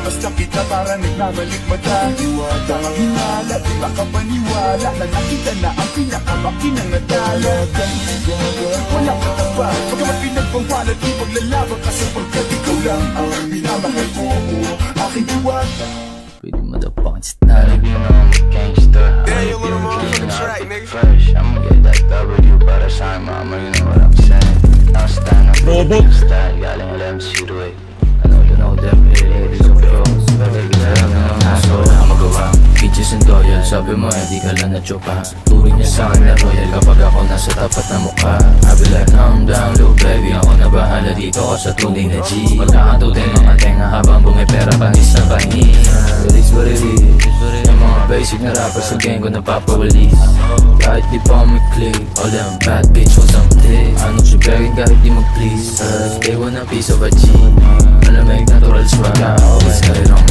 basta kita para nagbabalik mata. Tama hinala, di makapaniwala na nakita na ang pinakamakinang natala. Wala ka na ba? Pagkamat pinagpangwalan, di maglalaban ka sapagkat ikaw lang ang minamahal ko. Aking diwata. Pretty motherfucking style. You know I'm a gangster. Yeah, you little motherfucking track, nigga. Fresh, I'ma get that W by the time, mama, you know what I'm saying. Now stand up, style, galing LMC2. I know you know them, ladies of girls. I'ma go out. Peaches and Doyle, sabi mo di ka lang na-chopa. Turing niya sa akin na royal kapag ako nasa tapat na mukha. I be like, calm down, little baby, ako na bahala dito ko sa tunay na G. Magkakatutin mga tenga habang bumipera panis na panis. It is what it is. Yung mga basic na rappers sa gang ko napapawalis. Kahit di pa may click, all them bad bitch was ang tick. Ano siya begging kahit di mag-please. They want a piece of a G. Malamig natural swag, always carry on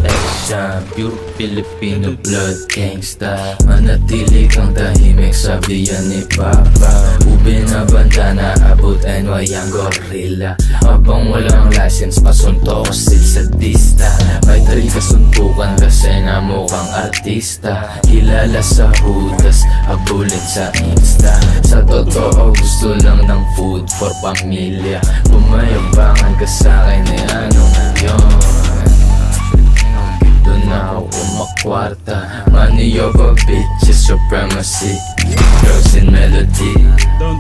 action. Pure Filipino blood gangsta. Manatili kang tahimik, sabi yan ni Papa. Ube na banda na abot NY ang gorilla. Habang walang license, pasunto ko sa dista. May tari kasuntukan kasi nga mukhang artista. Kilala sa hudas, habulin sa Insta. Sa totoo gusto lang ng food for pamilya. Bumayabangan ka sa'kin anong yun. Doon na ako kumakwarta. Money over bitches, supremacy. Girls in melody,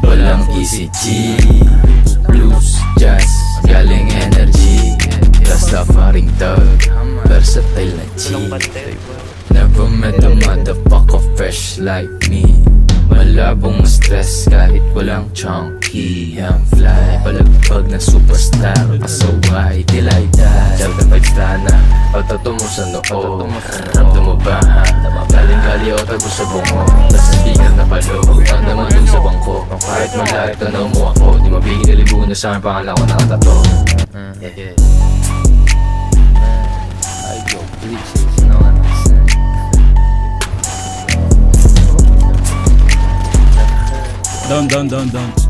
walang easy G. Blues, jazz, galing energy. Rastafaring thug, versatile na G. Never met a motherfucker fresh like me. Malabong stress kahit walang chunky. I'm fly, palagpag na superstar. Pasaway, till I die. Delta vibes na, pagtato mo sa noo. Ramdam mo ba ha? Galing-gali o tago sa bungo. Nasa speaker na palo, ang naman dun sa bangko. Kahit malalit tanaw mo ako, di mabigil na libo na sa akin pangalan ko nakatato. I go bleaches, know what I'm saying? Down.